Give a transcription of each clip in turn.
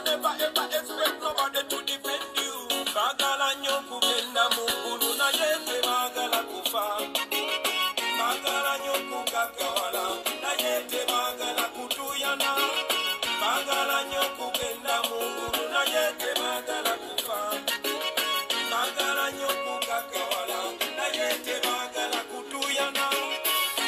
never ever expect nobody to defend you. Bagala nyoku kenda mungulu na yete bagala kufa. Bagala nyoku kakawala na yete bagala kutuyana. Bagala nyoku kenda mungulu na yete bagala kufa. Bagala nyoku kakawala na yete bagala kutuyana.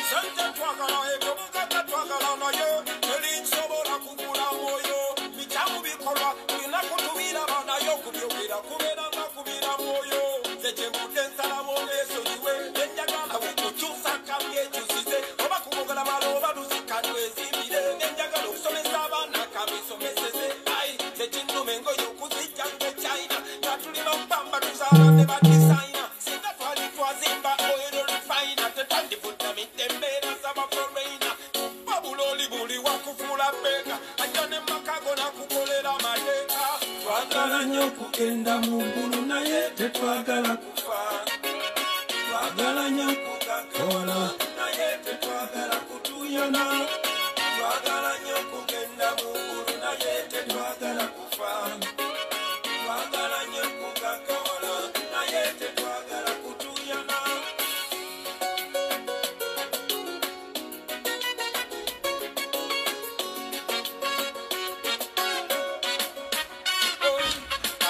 Sente twagala ego bukaka twagala na yo. Elinsobora kugula moyo. Michamu bikorwa tulina kutubira bana yo kubyogera kubera nga kubira moyo. Zeche mudensa la moleso niwe. Nenjagala wekuchusa kamye chusize. Oba kumogala maloba luzikanwe zibire. Nenjagala okusomesa abana kamisomeseze. Ai, zeche nnumengo yokuzijja nge China. Natulina mpamba tuzala ne badisaina. Singa twali twazimba oil refiner. Tetandifuta mitembera saba foreigner. Babuloli buli wakufula bega. Ajane makago na kukolera mateka. Twagala nyo kugenda mu ggulu naye tetwagala kufa. Twagala nyo kugagawala naye tetwagala kutuyana. Twagala nyo kugenda mu ggulu naye tetwagala kufa. Twagala nyo kugagawala naye tetwagala kutuyana.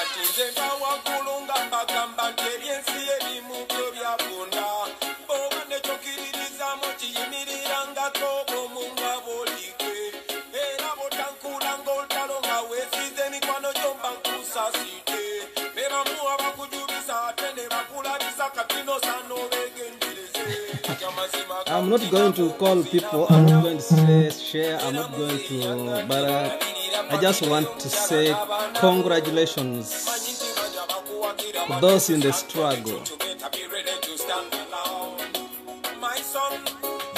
Atinzenga wakulunga bagamba nti ebyensi ebimu byo byabunda. Oba nekyokiririza mu kiyimirirangako omunga bolikwe. Era botankula ng'olutalo nga weesize emikwano gyomba nkusasite. Be bamu abakujubiza ate ne bakulabisa katino sano begendereze. I'm not going to call people, I'm not going to say share, I'm not going to, but I just want to say congratulations to those in the struggle.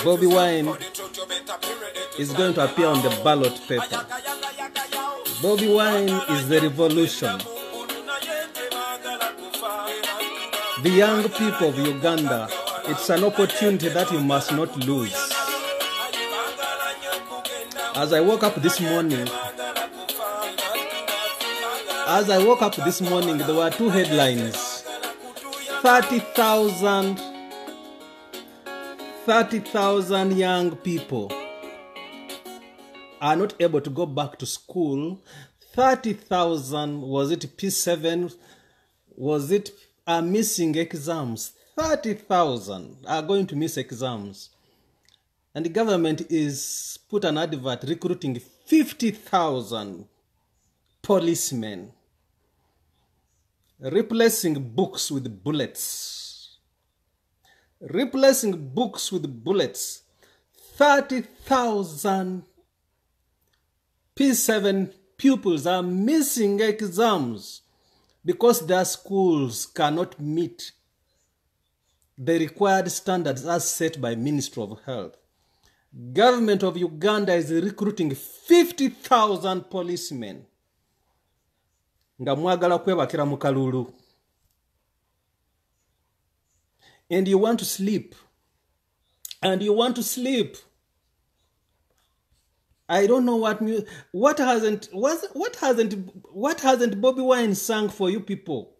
Bobby Wine is going to appear on the ballot paper. Bobby Wine is the revolution. The young people of Uganda, it's an opportunity that you must not lose. As I woke up this morning, there were two headlines. 30,000 young people are not able to go back to school. 30,000, was it P7? Was it are missing exams? 30,000 are going to miss exams. And the government is put an advert recruiting 50,000 policemen, replacing books with bullets. Replacing books with bullets. 30,000 P7 pupils are missing exams because their schools cannot meet the required standards as set by Ministry of Health. Government of Uganda is recruiting 50,000 policemen. Nga mwagala kwebakira mu kalulu. And you want to sleep. And you want to sleep. I don't know what hasn't Bobby Wine sung for you people?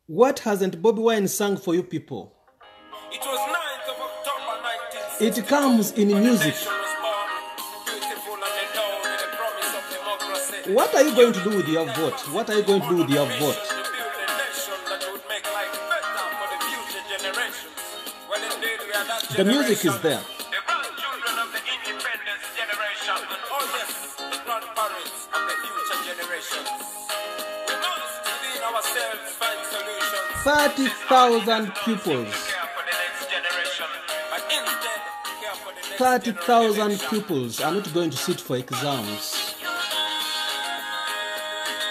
What hasn't Bobby Wine sung for you people? It was 9th of October 1960. It comes in music. What are you going to do with your vote? What are you going to do with your vote? The music is there. The grandchildren of the independence generation, and oh yes, the grandparents of the future generations. We must within ourselves find solutions. 30,000 pupils. Care for the next generation, but instead care for the next 30,000 pupils are not going to sit for exams.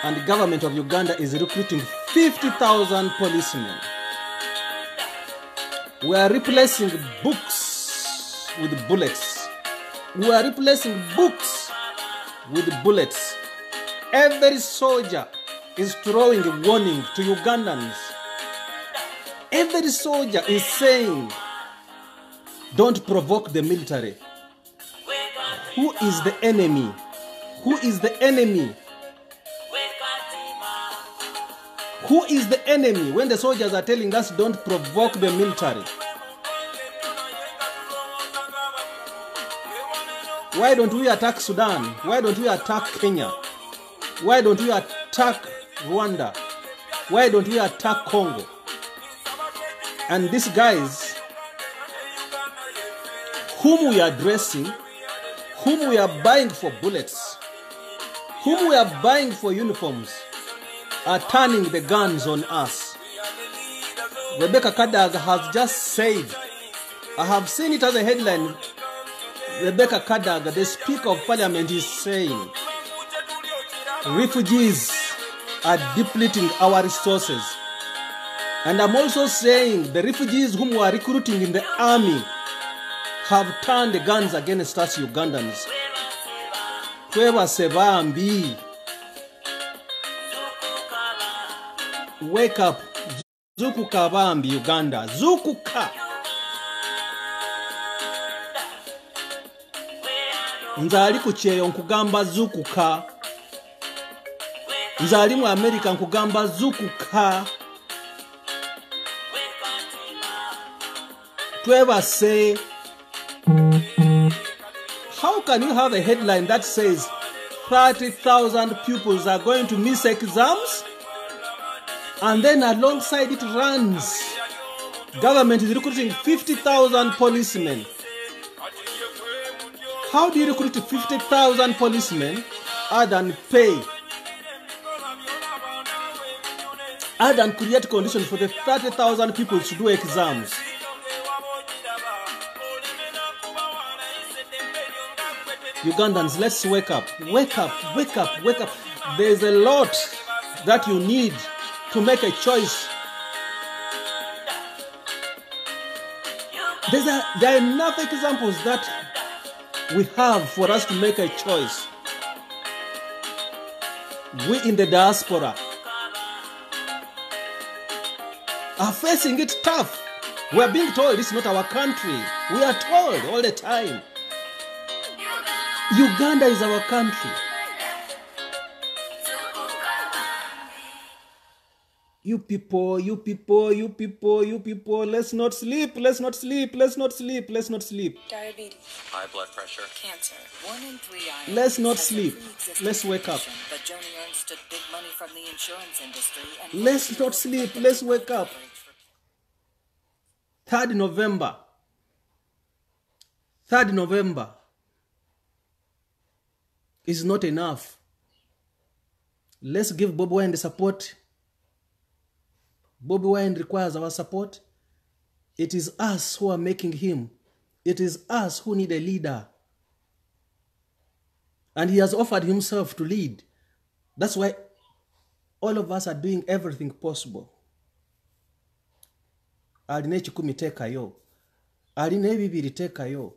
And the government of Uganda is recruiting 50,000 policemen. We are replacing books with bullets. We are replacing books with bullets. Every soldier is throwing a warning to Ugandans. Every soldier is saying, don't provoke the military. Who is the enemy? Who is the enemy? Who is the enemy when the soldiers are telling us don't provoke the military? Why don't we attack Sudan? Why don't we attack Kenya? Why don't we attack Rwanda? Why don't we attack Congo? And these guys, whom we are dressing, whom we are buying for bullets, whom we are buying for uniforms, are turning the guns on us. Rebecca Kadaga has just said, I have seen it as a headline, Rebecca Kadaga, the Speaker of Parliament, is saying, refugees are depleting our resources. And I'm also saying the refugees whom we are recruiting in the army have turned the guns against us Ugandans. Wake up. Zukuka bambi Uganda. Zukuka. Nzali kucheyo nkugamba zukuka. Nzali mu America nkugamba zukuka. Say, how can you have a headline that says 30,000 pupils are going to miss exams? And then alongside it runs, government is recruiting 50,000 policemen. How do you recruit 50,000 policemen other than pay? Other than create conditions for the 30,000 people to do exams? Ugandans, let's wake up. Wake up, wake up, wake up. There's a lot that you need to make a choice. There are enough examples that we have for us to make a choice. We in the diaspora are facing it tough. We are being told it's not our country. We are told all the time. Uganda is our country. You people, let's not sleep, let's not sleep, let's not sleep, let's not sleep. Diabetes. High blood pressure. Cancer. 1 in 3 Irish. Let's not sleep. Let's wake up. But Joni Ernst took big money from the insurance industry and Let's not sleep, let's wake up. 3rd November. 3rd November is not enough. Let's give Bobi Wine the support. Bobi Wine requires our support. It is us who are making him. It is us who need a leader. And he has offered himself to lead. That's why all of us are doing everything possible. Aline chikumi tekayo. Aline bibiri tekayo.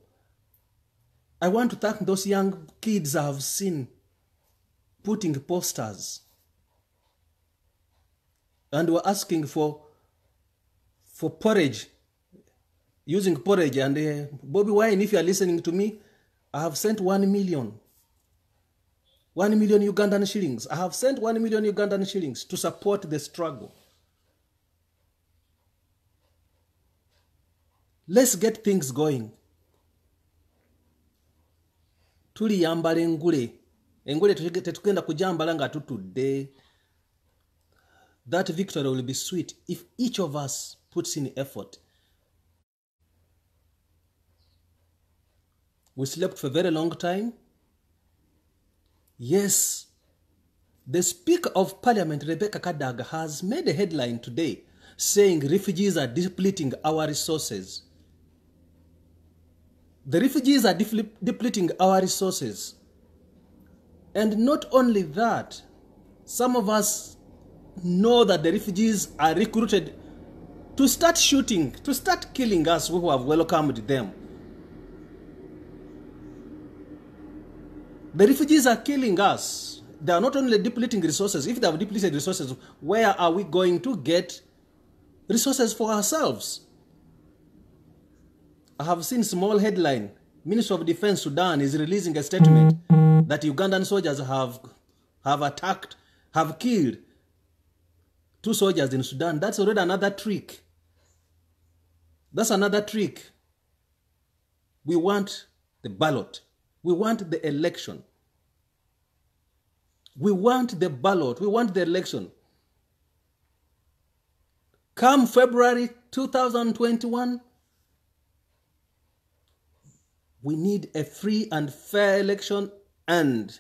I want to thank those young kids I have seen putting posters. And we're asking for porridge, using porridge. And Bobi Wine, if you are listening to me, I have sent 1 million. 1 million Ugandan shillings. I have sent 1 million Ugandan shillings to support the struggle. Let's get things going. Tuli yambala engule. Engule tetukenda kujambala nga tutudde. That victory will be sweet if each of us puts in effort. We slept for a very long time. Yes, the Speaker of Parliament, Rebecca Kadaga, has made a headline today saying refugees are depleting our resources. The refugees are depleting our resources. And not only that, some of us know that the refugees are recruited to start shooting, to start killing us who have welcomed them. The refugees are killing us. They are not only depleting resources. If they have depleted resources, where are we going to get resources for ourselves? I have seen small headline. Minister of Defense Sudan is releasing a statement that Ugandan soldiers have attacked, have killed 2 soldiers in Sudan. That's already another trick. That's another trick. We want the ballot. We want the election. We want the ballot. We want the election. Come February 2021, we need a free and fair election. And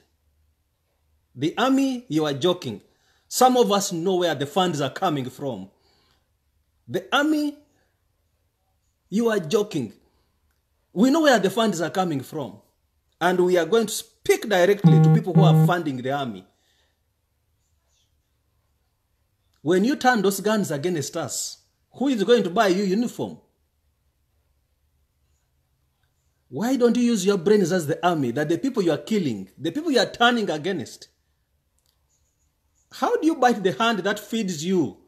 the army, you are joking. Some of us know where the funds are coming from. The army, you are joking. We know where the funds are coming from. And we are going to speak directly to people who are funding the army. When you turn those guns against us, who is going to buy you uniform? Why don't you use your brains as the army, that the people you are killing, the people you are turning against? How do you bite the hand that feeds you?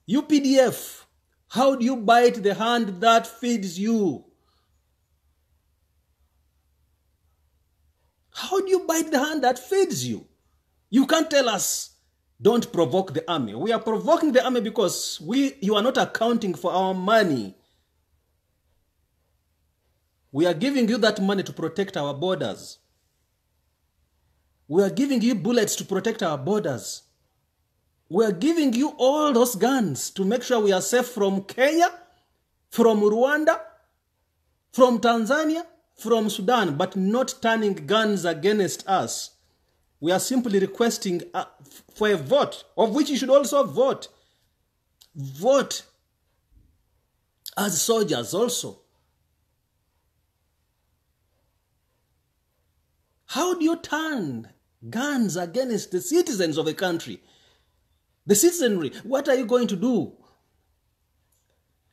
You PDF, how do you bite the hand that feeds you? How do you bite the hand that feeds you? You can't tell us, don't provoke the army. We are provoking the army because you are not accounting for our money. We are giving you that money to protect our borders. We are giving you bullets to protect our borders. We are giving you all those guns to make sure we are safe from Kenya, from Rwanda, from Tanzania, from Sudan, but not turning guns against us. We are simply requesting for a vote, of which you should also vote. Vote as soldiers also. How do you turn guns against the citizens of a country? The citizenry, what are you going to do?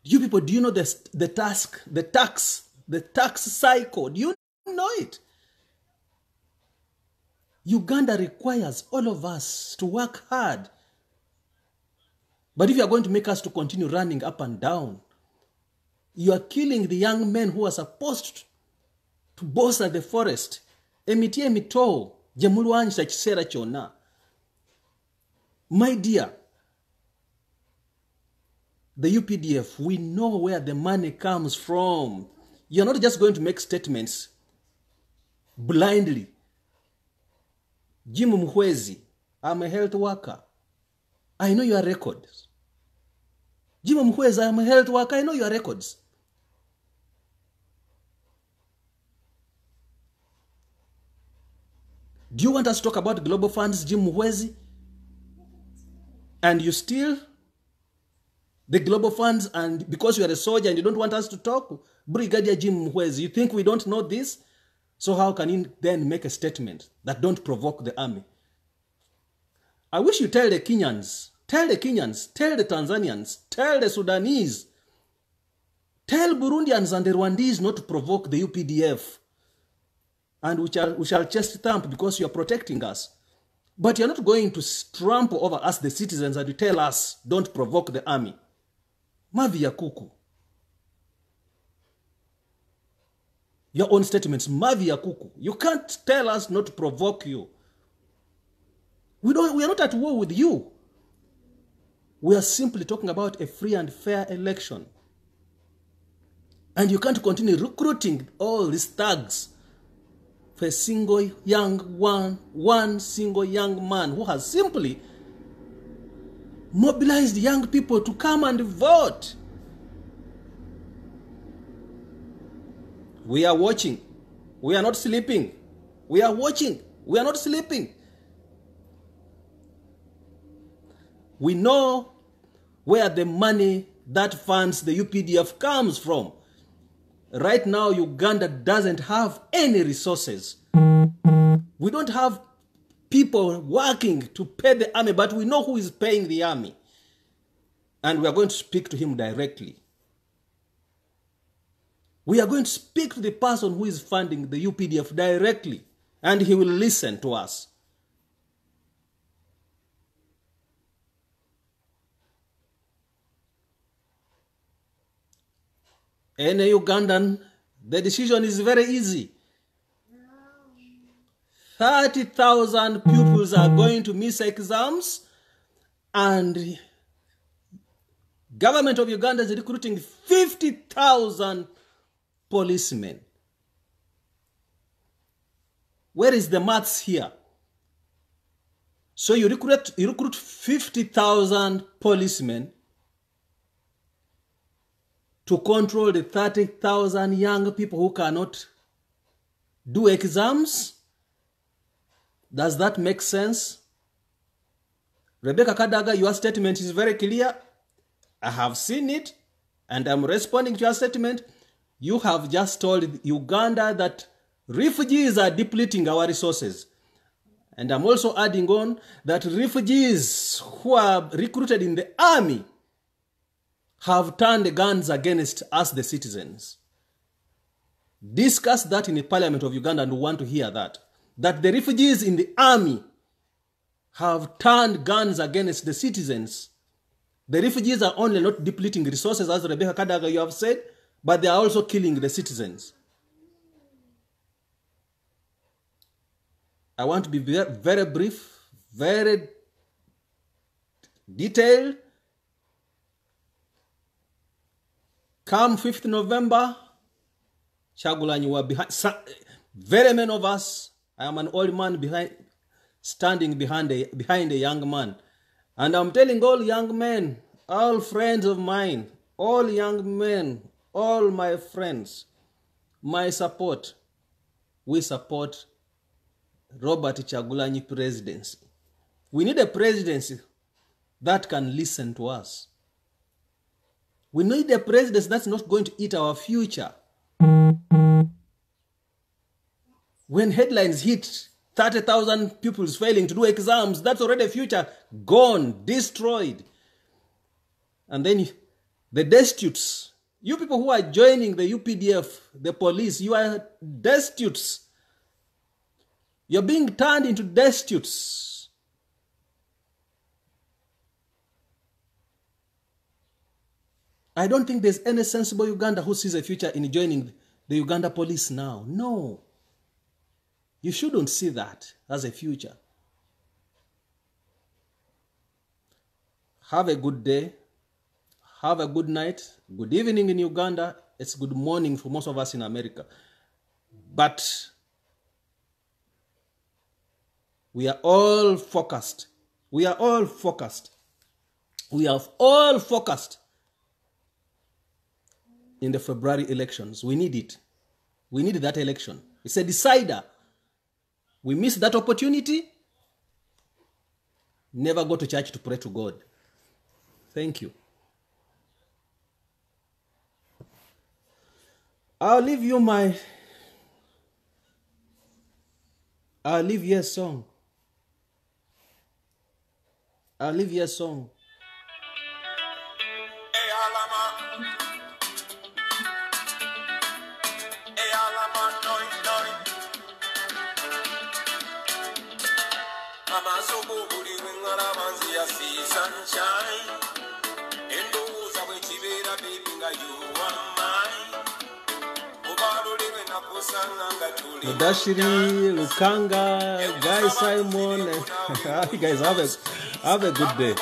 You people, do you know the tax cycle? Do you know it? Uganda requires all of us to work hard. But if you are going to make us to continue running up and down, you are killing the young men who are supposed to bolster the forest. Emiti emito, jemulwanyisa kiseera kyonna. My dear, the UPDF, we know where the money comes from. You're not just going to make statements blindly. Jim Muhwezi, I'm a health worker. I know your records. Jim Muhwezi, I'm a health worker. I know your records. Do you want us to talk about global funds, Jim Muhwezi? And you steal the global funds, and because you are a soldier and you don't want us to talk? Brigadier Jim Muhwezi, you think we don't know this? So how can you then make a statement that don't provoke the army? I wish you tell the Kenyans, tell the Tanzanians, tell the Sudanese, tell Burundians and the Rwandese not to provoke the UPDF. And we shall chest thump because you are protecting us. But you're not going to trample over us, the citizens, and you tell us, don't provoke the army. Mavi ya kuku. Your own statements, mavi ya kuku. You can't tell us not to provoke you. We are not at war with you. We are simply talking about a free and fair election. And you can't continue recruiting all these thugs for a single one single young man who has simply mobilized young people to come and vote. We are watching. We are not sleeping. We are watching. We are not sleeping. We know where the money that funds the UPDF comes from. Right now, Uganda doesn't have any resources. We don't have people working to pay the army, but we know who is paying the army. And we are going to speak to him directly. We are going to speak to the person who is funding the UPDF directly, and he will listen to us. Any Ugandan, the decision is very easy. 30,000 pupils are going to miss exams, and government of Uganda is recruiting 50,000 policemen. Where is the maths here? So you recruit 50,000 policemen to control the 30,000 young people who cannot do exams? Does that make sense? Rebecca Kadaga, your statement is very clear. I have seen it, and I'm responding to your statement. You have just told Uganda that refugees are depleting our resources. And I'm also adding on that refugees who are recruited in the army have turned guns against us, the citizens. Discuss that in the Parliament of Uganda, and we want to hear that. That the refugees in the army have turned guns against the citizens. The refugees are only not depleting resources, as Rebecca Kadaga, you have said, but they are also killing the citizens. I want to be very brief, very detailed. Come 5th November, Chagulanyi were behind. Very many of us, I am an old man standing behind a young man. And I'm telling all young men, all friends of mine, all young men, all my friends, my support. We support Robert Chagulanyi presidency. We need a presidency that can listen to us. We need a presidency that's not going to eat our future. When headlines hit 30,000 pupils failing to do exams, that's already a future gone, destroyed. And then the destitutes, you people who are joining the UPDF, the police, you are destitutes. You're being turned into destitutes. I don't think there's any sensible Uganda who sees a future in joining the Uganda police now. No. You shouldn't see that as a future. Have a good day. Have a good night. Good evening in Uganda. It's good morning for most of us in America. But we are all focused. We are all focused. We are all focused in the February elections. We need it. We need that election. It's a decider. We miss that opportunity. Never go to church to pray to God. Thank you. I'll leave you a song. I'll leave you a song. Mudashiri, Lukanga, Guy Simon, you guys have a good day.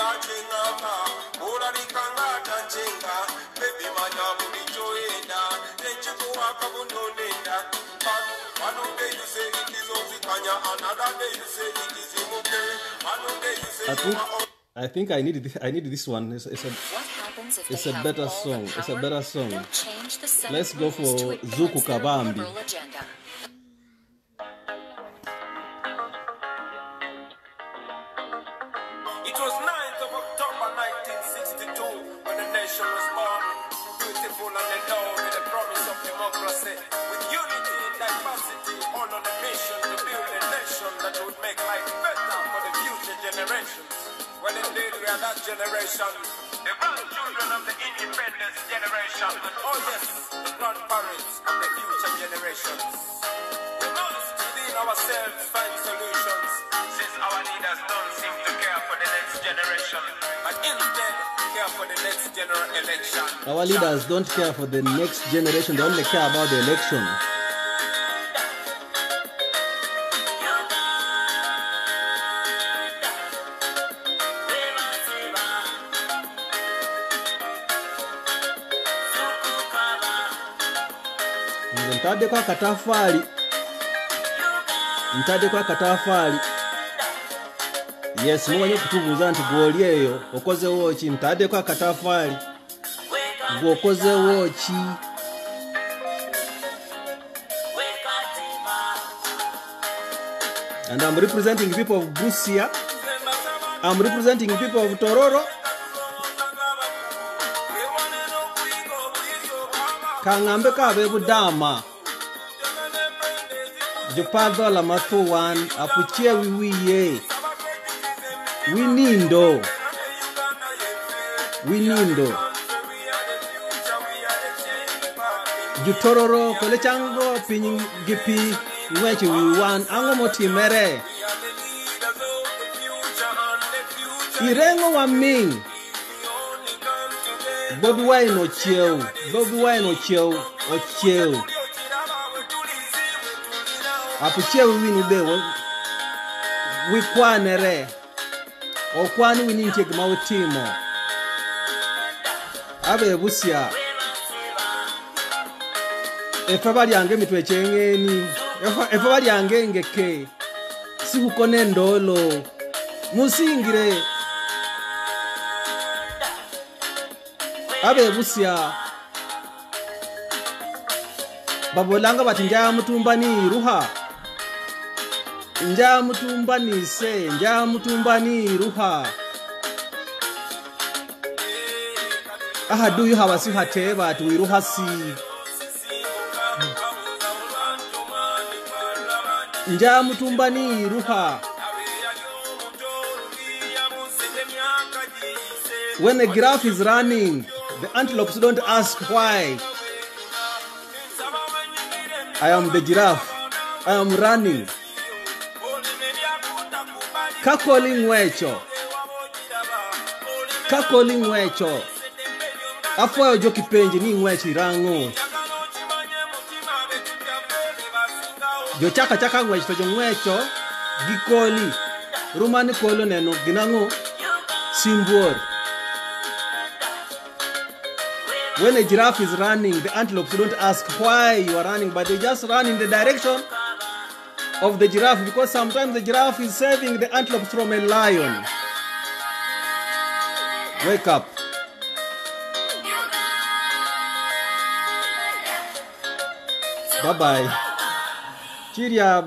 I think I need this one. It's a better song. It's a better song. Let's go for Zuku Kabambi. It was 9th of October 1962 when the nation was born, beautiful and endowed with the promise of democracy, with unity and diversity, all on a mission to build a nation that would make life better for the future generations. Well, indeed, we are that generation, the grandchildren of the independence generation, and oh yes, the grandparents of the future generations. We must, within ourselves, find solutions, since our leaders don't seem to care for the next generation, but instead care for the next general election. Our leaders don't care for the next generation, they only care about the election. ntadde kwa katafali. Ntadde kwa katafali. Yes, mumanyi okutubuuza nti gwoli eyo okozewo ki? Ntadde kwa katafali. Gwokozewo ki? And I'm representing people of Busia. I'm representing people of Tororo. Kangambe kabe budama. Jopado la matuwan apuchie wiwiye. Winindo. Jutororo kole chango pingipi ngwechi wiwan ango motimere. Irengo wa ming. Bobi wine ocheu. Apuchie wiwini be wikwanere. Okwani wininche gmautimo. Abe Busia. Efa bali ange mitwe chengeni. Efa bali ange ngeke. Sikukone ndolo. Musingire. Abe Busia. Babolanga bati njaya mutumbani ruha. Njaya mutumbani ruha. Aha do you have a sihateba to iruha si. Njaya mutumbani ruha. When a giraffe is running, the antelopes don't ask why. I am the giraffe. I am running. Kakoling wecho. Afwa joki penji ni ngwechi rango. Jo chaka ngwecho jo ngwecho gikoli. Rumani kolo neno ginango simbor. When a giraffe is running, the antelopes don't ask why you are running, but they just run in the direction of the giraffe, because sometimes the giraffe is saving the antelopes from a lion. Wake up. Bye-bye. Chiria,